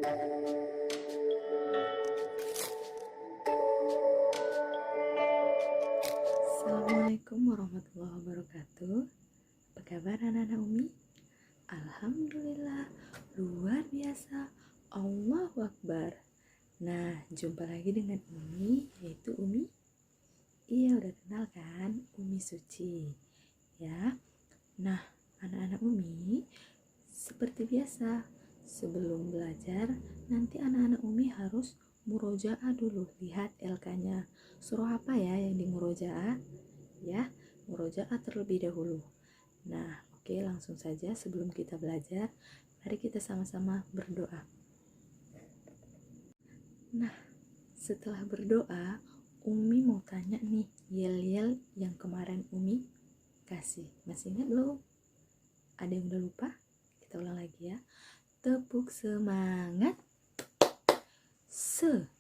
Assalamualaikum warahmatullahi wabarakatuh. Apa kabar anak-anak Umi? Alhamdulillah, luar biasa. Allahu Akbar. Nah, jumpa lagi dengan Umi, yaitu Umi. Iya, udah kenal kan? Umi Suci. Ya. Nah, anak-anak Umi, seperti biasa, sebelum belajar, nanti anak-anak Umi harus murojaah dulu. Lihat LK-nya. Surah apa ya yang di murojaah? Ya, murojaah terlebih dahulu. Nah, oke, langsung saja sebelum kita belajar, mari kita sama-sama berdoa. Nah, setelah berdoa, Umi mau tanya nih, yel-yel yang kemarin Umi kasih. Masih ingat belum? Ada yang udah lupa? Kita ulang lagi ya. Tepuk semangat. Semangat.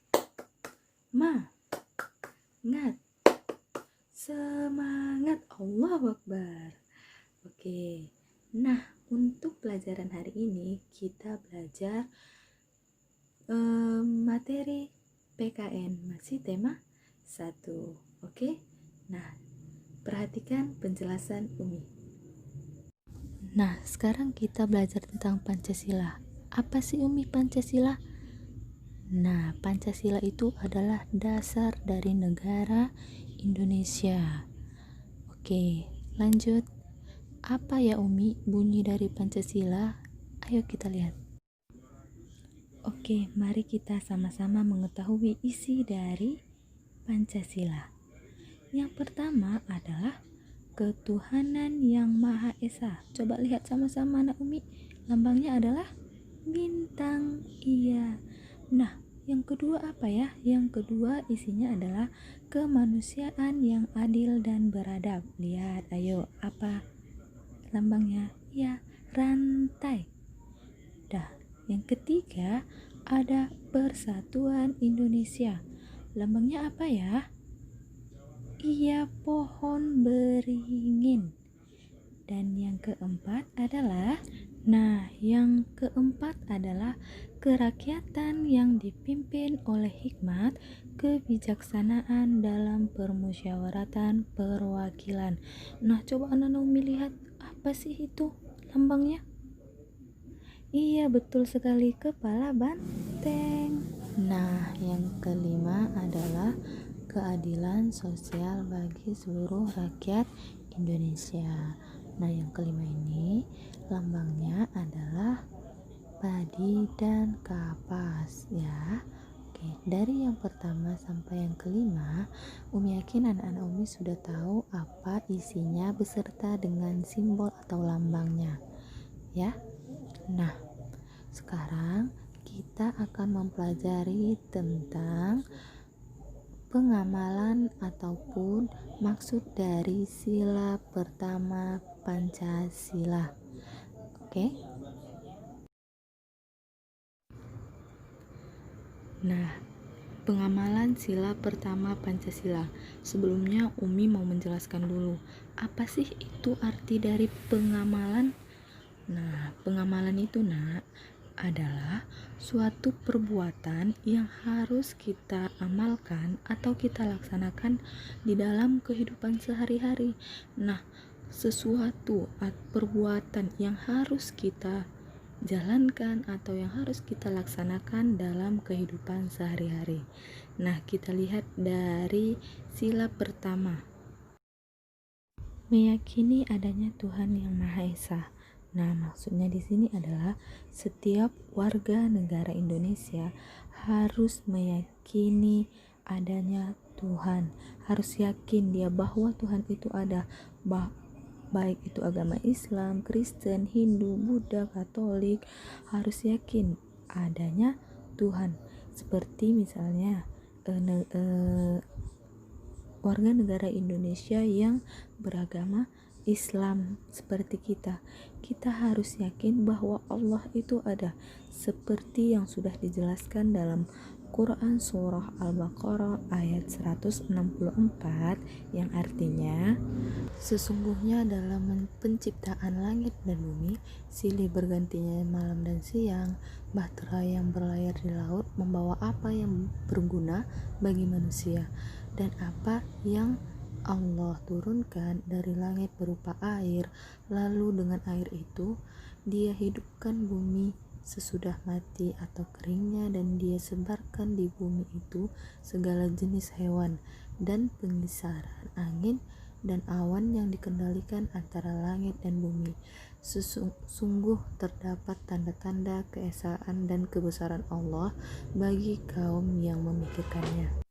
Semangat. Allahu Akbar. Oke. Nah, untuk pelajaran hari ini kita belajar materi PKN, masih tema 1. Oke. Nah, perhatikan penjelasan Umi. Nah, sekarang kita belajar tentang Pancasila. Apa sih Umi Pancasila? Nah, Pancasila itu adalah dasar dari negara Indonesia. Oke, lanjut. Apa ya Umi bunyi dari Pancasila? Ayo kita lihat. Oke, mari kita sama-sama mengetahui isi dari Pancasila. Yang pertama adalah ketuhanan yang Maha Esa. Coba lihat sama-sama anak Umi. Lambangnya adalah bintang. Iya. Nah, yang kedua apa ya? Yang kedua isinya adalah kemanusiaan yang adil dan beradab. Lihat, ayo, apa lambangnya? Ya, rantai. Dah, yang ketiga ada Persatuan Indonesia. Lambangnya apa ya? Iya, pohon beringin. Dan yang keempat adalah kerakyatan yang dipimpin oleh hikmat, kebijaksanaan dalam permusyawaratan perwakilan. Nah, coba anak-anak Umi lihat, apa sih itu lambangnya? Iya, betul sekali, kepala banteng. Nah, yang kelima adalah keadilan sosial bagi seluruh rakyat Indonesia. Nah, yang kelima ini lambangnya adalah padi dan kapas ya. Oke, dari yang pertama sampai yang kelima, Umi yakin anak-anak Umi sudah tahu apa isinya beserta dengan simbol atau lambangnya ya. Nah, sekarang kita akan mempelajari tentang pengamalan ataupun maksud dari sila pertama Pancasila. Oke. Nah, pengamalan sila pertama Pancasila. Sebelumnya Umi mau menjelaskan dulu, apa sih itu arti dari pengamalan? Nah, pengamalan itu adalah suatu perbuatan yang harus kita amalkan atau kita laksanakan di dalam kehidupan sehari-hari. Nah, sesuatu perbuatan yang harus kita jalankan atau yang harus kita laksanakan dalam kehidupan sehari-hari. Nah, kita lihat dari sila pertama. Meyakini adanya Tuhan yang Maha Esa. Nah, maksudnya di sini adalah setiap warga negara Indonesia harus meyakini adanya Tuhan, harus yakin dia bahwa Tuhan itu ada, baik itu agama Islam, Kristen, Hindu, Buddha, Katolik, harus yakin adanya Tuhan. Seperti misalnya warga negara Indonesia yang beragama Islam seperti kita harus yakin bahwa Allah itu ada seperti yang sudah dijelaskan dalam Quran Surah Al-Baqarah ayat 164 yang artinya, sesungguhnya dalam penciptaan langit dan bumi, silih bergantinya malam dan siang, bahtera yang berlayar di laut membawa apa yang berguna bagi manusia, dan apa yang Allah turunkan dari langit berupa air, lalu dengan air itu Dia hidupkan bumi sesudah mati atau keringnya, dan Dia sebarkan di bumi itu segala jenis hewan dan pengisaran angin dan awan yang dikendalikan antara langit dan bumi. Sungguh terdapat tanda-tanda keesaan dan kebesaran Allah bagi kaum yang memikirkannya.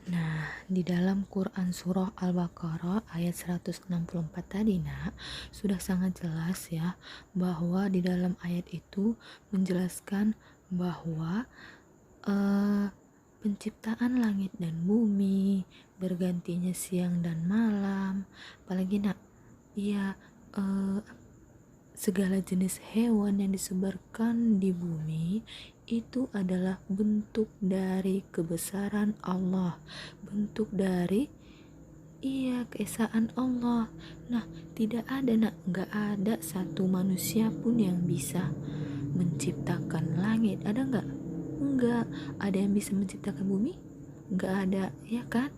Nah, di dalam Quran Surah Al-Baqarah ayat 164 tadi, sudah sangat jelas ya, bahwa di dalam ayat itu menjelaskan bahwa penciptaan langit dan bumi, bergantinya siang dan malam, apalagi segala jenis hewan yang disebarkan di bumi itu adalah bentuk dari kebesaran Allah, bentuk dari keesaan Allah. Nah, nggak ada satu manusia pun yang bisa menciptakan langit. Ada nggak? Enggak. Ada yang bisa menciptakan bumi? Enggak ada, ya kan?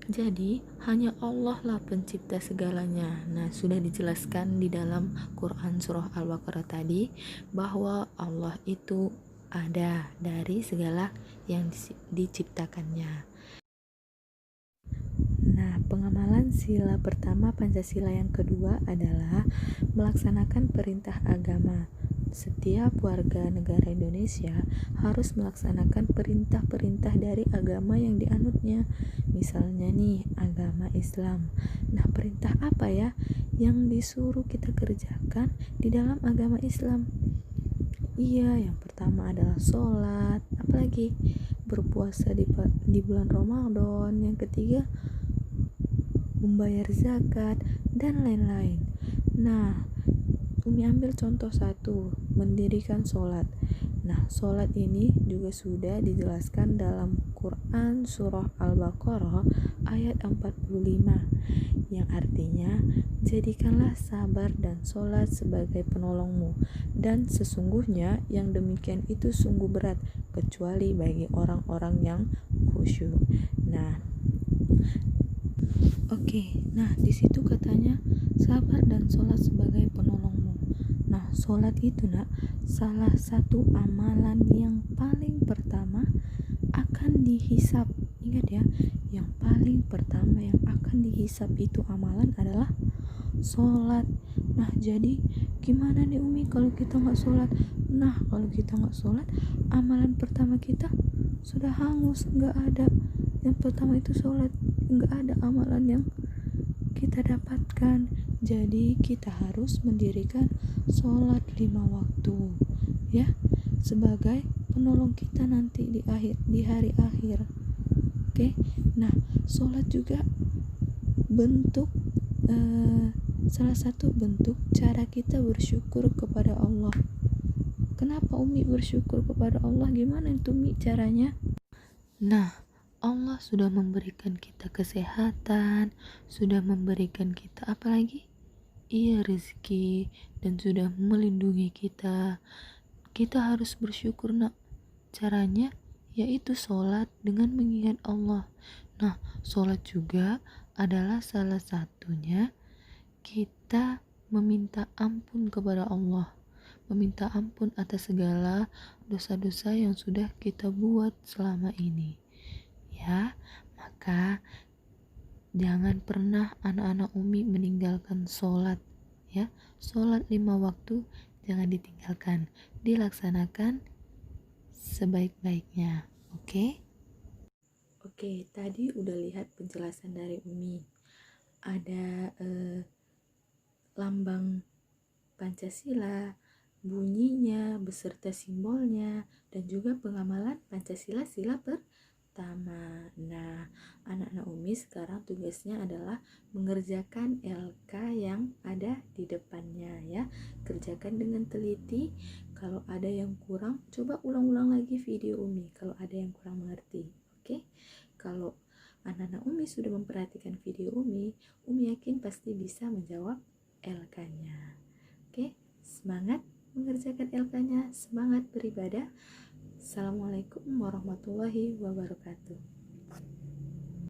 Jadi hanya Allah lah pencipta segalanya. Nah, sudah dijelaskan di dalam Quran Surah Al-Baqarah tadi bahwa Allah itu ada dari segala yang diciptakannya. Nah, pengamalan sila pertama Pancasila yang kedua adalah melaksanakan perintah agama. Setiap warga negara Indonesia harus melaksanakan perintah-perintah dari agama yang dianutnya. Misalnya nih, agama Islam. Nah, perintah apa ya yang disuruh kita kerjakan di dalam agama Islam? Yang pertama adalah sholat, apalagi berpuasa di bulan Ramadan. Yang ketiga, membayar zakat, dan lain-lain. Nah, Umi ambil contoh satu, mendirikan sholat. Nah, sholat ini juga sudah dijelaskan dalam Quran Surah Al-Baqarah ayat 45, yang artinya, jadikanlah sabar dan sholat sebagai penolongmu, dan sesungguhnya yang demikian itu sungguh berat, kecuali bagi orang-orang yang khusyuk. Nah, di situ katanya sabar dan sholat sebagai penolongmu. Nah, sholat itu salah satu amalan yang paling pertama akan dihisab. Ingat ya, yang paling pertama yang akan dihisab itu amalan adalah sholat. Nah, jadi gimana nih Umi kalau kita nggak sholat? Nah, kalau kita nggak sholat, amalan pertama kita sudah hangus, nggak ada. Yang pertama itu sholat, nggak ada amalan yang kita dapatkan. Jadi kita harus mendirikan sholat 5 waktu ya, sebagai penolong kita nanti di hari akhir. Oke. Nah, sholat juga bentuk salah satu bentuk cara kita bersyukur kepada Allah. Kenapa Umi bersyukur kepada Allah? Gimana itu Umi caranya? Nah, Allah sudah memberikan kita kesehatan, sudah memberikan kita apalagi? Rezeki, dan sudah melindungi kita. Kita harus bersyukur Caranya yaitu sholat dengan mengingat Allah. Nah, sholat juga adalah salah satunya kita meminta ampun kepada Allah, meminta ampun atas segala dosa-dosa yang sudah kita buat selama ini. Ya, maka jangan pernah anak-anak Umi meninggalkan sholat ya. Sholat 5 waktu jangan ditinggalkan, dilaksanakan sebaik-baiknya. Oke, tadi udah lihat penjelasan dari Umi. Ada lambang Pancasila, bunyinya beserta simbolnya, dan juga pengamalan Pancasila sila pertama. Nah, anak-anak Umi sekarang tugasnya adalah mengerjakan LK yang ada di depannya ya. Kerjakan dengan teliti. Kalau ada yang kurang, coba ulang-ulang lagi video Umi kalau ada yang kurang mengerti. Oke? Kalau anak-anak Umi sudah memperhatikan video Umi yakin pasti bisa menjawab LK-nya. Oke? Semangat mengerjakan LK-nya, semangat beribadah. Assalamualaikum warahmatullahi wabarakatuh.